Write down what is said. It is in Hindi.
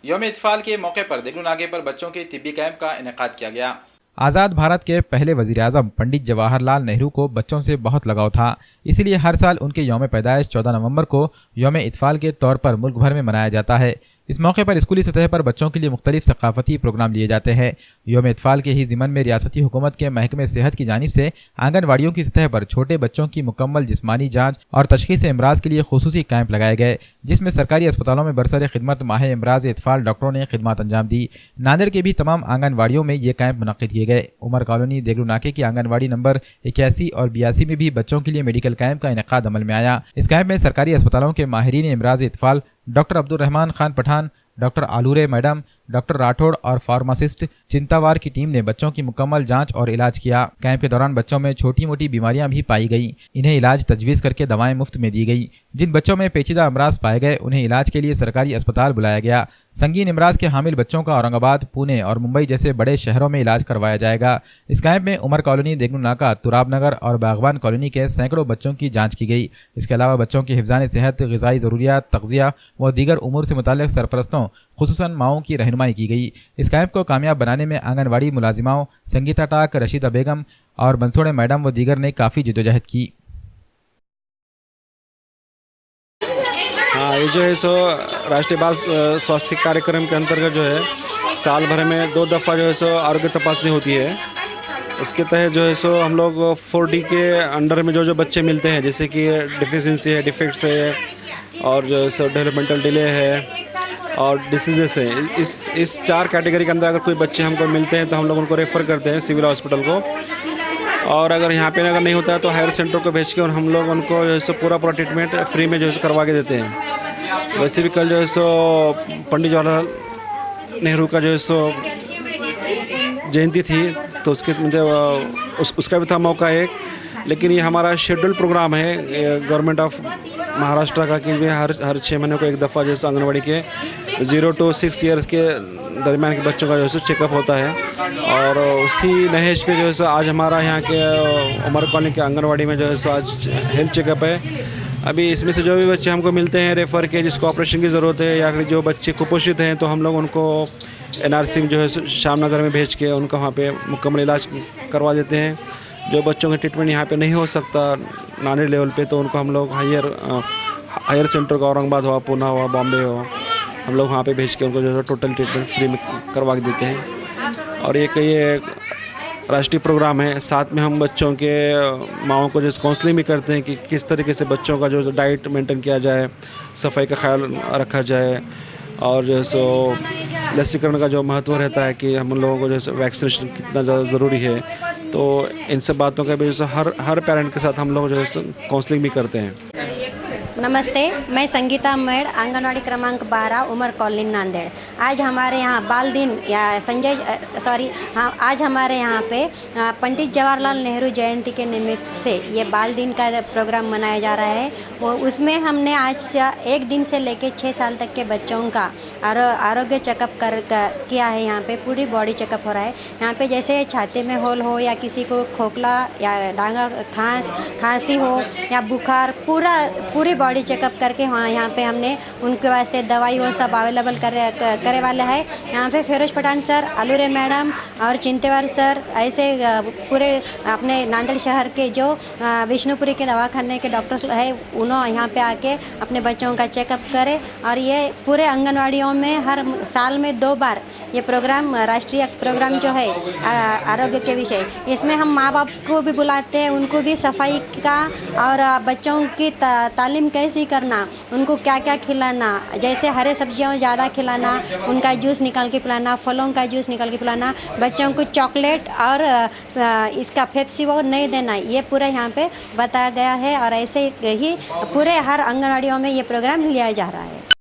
यौम इत्फाल के मौके पर देगलू नाके पर बच्चों के तिब्बी कैंप का इनेकाद किया गया। आज़ाद भारत के पहले वजीर आज़म पंडित जवाहरलाल नेहरू को बच्चों से बहुत लगाव था, इसलिए हर साल उनके यौम पैदाइश 14 नवंबर को यौम इत्फाल के तौर पर मुल्क भर में मनाया जाता है। इस मौके पर स्कूली सतह पर बच्चों के लिए मुख्तलिफ सकाफती प्रोग्राम लिए जाते हैं। यौम इत्फाल के ही ज़िमन में रियासती हुकूमत के महकमे सेहत की जानिब से आंगनवाड़ियों की सतह पर छोटे बच्चों की मुकम्मल जिस्मानी जाँच और तशखीस इमराज के लिए खुसूसी कैंप लगाए गए, जिसमें सरकारी अस्पतालों में बरसर खिदमत माह इमराज इत्फाल डॉक्टरों ने खिदमत अंजाम दी। नांदेड़ के भी तमाम आंगनवाड़ियों में ये कैंप मुनक्किद किए गए। उमर कॉलोनी देगलू नाके की आंगनवाड़ी नंबर 81 और 82 में भी बच्चों के लिए मेडिकल कैंप का इनेकाद अमल में आया। इस कैंप में सरकारी अस्पतालों के माहिरीन इमराज इत्फाल doctor Abdul Rahman Khan Pathan, doctor Alure madam, doctor Rathod और फार्मासिस्ट चिंतावार की टीम ने बच्चों की मुकम्मल जांच और इलाज किया। कैंप के दौरान बच्चों में छोटी मोटी बीमारियां भी पाई गई, इन्हें इलाज तजवीज़ करके दवाएं मुफ्त में दी गई। जिन बच्चों में पेचीदा अमराज पाए गए उन्हें इलाज के लिए सरकारी अस्पताल बुलाया गया। संगीन इमराज के हामिल बच्चों का औरंगाबाद, पुणे और मुंबई जैसे बड़े शहरों में इलाज करवाया जाएगा। इस कैंप में उमर कॉलोनी, देगलू नाका, तुराब नगर और बागवान कॉलोनी के सैकड़ों बच्चों की जाँच की गई। इसके अलावा बच्चों की हिफ्ज़ान सेहत, ग़िज़ाई ज़रूरियात, तग़ज़िया व दीगर उमूर से मुताल्लिक़ सरपरस्तों खुसूसन माओं की रहनुमाई की गई। इस कैंप को कामयाब बनाने में आंगनवाड़ी मुलाजिमाओं संगीता टाक, रशीदा बेगम और बंसोड़े मैडम व दीगर ने काफ़ी जद्दोजहद की। हाँ, ये जो है सो राष्ट्रीय बाल स्वास्थ्य कार्यक्रम के अंतर्गत जो है साल भर में 2 दफ़ा जो है सो आरोग्य तपासनी होती है। उसके तहत जो है सो हम लोग 4D के अंडर में जो बच्चे मिलते हैं, जैसे कि डिफिशेंसी है, डिफेक्ट्स है और जो है सो डेवलपमेंटल डिले है और डिसीजेस है, इस 4 कैटेगरी के अंदर अगर कोई बच्चे हमको मिलते हैं तो हम लोग उनको रेफ़र करते हैं सिविल हॉस्पिटल को। और अगर यहाँ पे अगर नहीं होता है तो हायर सेंटर को भेज के और हम लोग उनको जो है सो पूरा ट्रीटमेंट फ्री में जो है करवा के देते हैं। वैसे भी कल जो है सो पंडित जवाहरलाल नेहरू का जो है सो जयंती थी, तो उसके मुझे उसका भी था मौका एक। लेकिन ये हमारा शेड्यूल प्रोग्राम है गवर्नमेंट ऑफ महाराष्ट्र का कि हर 6 महीने को एक दफ़ा जो है आंगनवाड़ी के 0 to 6 ईयर्स के दरमियान के बच्चों का जो है चेकअप होता है। और उसी नहेज पे जो है सो आज हमारा यहाँ के उमर कॉलोनी के आंगनवाड़ी में जो है सो आज हेल्थ चेकअप है। अभी इसमें से जो भी बच्चे हमको मिलते हैं रेफ़र के, जिसको ऑपरेशन की ज़रूरत है या फिर जो बच्चे कुपोषित हैं, तो हम लोग उनको NRC में जो है श्यामनगर में भेज के उनका वहाँ पे मुकम्मल इलाज करवा देते हैं। जो बच्चों का ट्रीटमेंट यहाँ पे नहीं हो सकता नानी लेवल पे, तो उनको हम लोग हायर सेंटर का औरंगाबाद हुआ, पूना हुआ, बॉम्बे हुआ, हम लोग वहाँ पे भेज के उनको जो है टोटल ट्रीटमेंट फ्री में करवा देते हैं। और ये राष्ट्रीय प्रोग्राम है। साथ में हम बच्चों के माँओं को जैसे काउंसलिंग भी करते हैं कि किस तरीके से बच्चों का जो डाइट मेंटेन किया जाए, सफाई का ख्याल रखा जाए और जो है सो लसीकरण का जो महत्व रहता है कि हम लोगों को जो है वैक्सीनेशन कितना ज़्यादा ज़रूरी है। तो इन सब बातों के वजह से हर पेरेंट के साथ हम लोग जो है काउंसलिंग भी करते हैं। नमस्ते, मैं संगीता मेड़, आंगनवाड़ी क्रमांक 12, उमर कॉलोनी, नांदेड़। आज हमारे यहाँ बाल दिन या आज हमारे यहाँ पे पंडित जवाहरलाल नेहरू जयंती के निमित्त से ये बाल दिन का प्रोग्राम मनाया जा रहा है। वो उसमें हमने आज 1 दिन से लेके 6 साल तक के बच्चों का आरोग्य चेकअप किया है। यहाँ पे पूरी बॉडी चेकअप हो रहा है। यहाँ पे जैसे छाती में होल हो या किसी को खोखला या डांगा खांसी हो या बुखार, पूरी बॉडी चेकअप करके वहाँ यहाँ पे हमने उनके वास्ते दवाई वो सब अवेलेबल करे वाले हैं। यहाँ पे फिरोज पठान सर, आलूरे मैडम और चिंतेवार सर, ऐसे पूरे अपने नांदेड़ शहर के जो विष्णुपुरी के दवाखाने के डॉक्टर्स है, उन्होंने यहाँ पे आके अपने बच्चों का चेकअप करें। और ये पूरे आंगनवाड़ियों में हर साल में 2 बार ये प्रोग्राम, राष्ट्रीय प्रोग्राम जो है आरोग्य के विषय, इसमें हम माँ बाप को भी बुलाते हैं, उनको भी सफाई का और बच्चों की तालीम कैसी करना, उनको क्या क्या खिलाना, जैसे हरे सब्जियां ज़्यादा खिलाना, उनका जूस निकाल के पिलाना, फलों का जूस निकाल के पिलाना, बच्चों को चॉकलेट और इसका पेप्सी वो नहीं देना, ये पूरा यहाँ पे बताया गया है। और ऐसे ही पूरे हर आंगनवाड़ियों में ये प्रोग्राम लिया जा रहा है।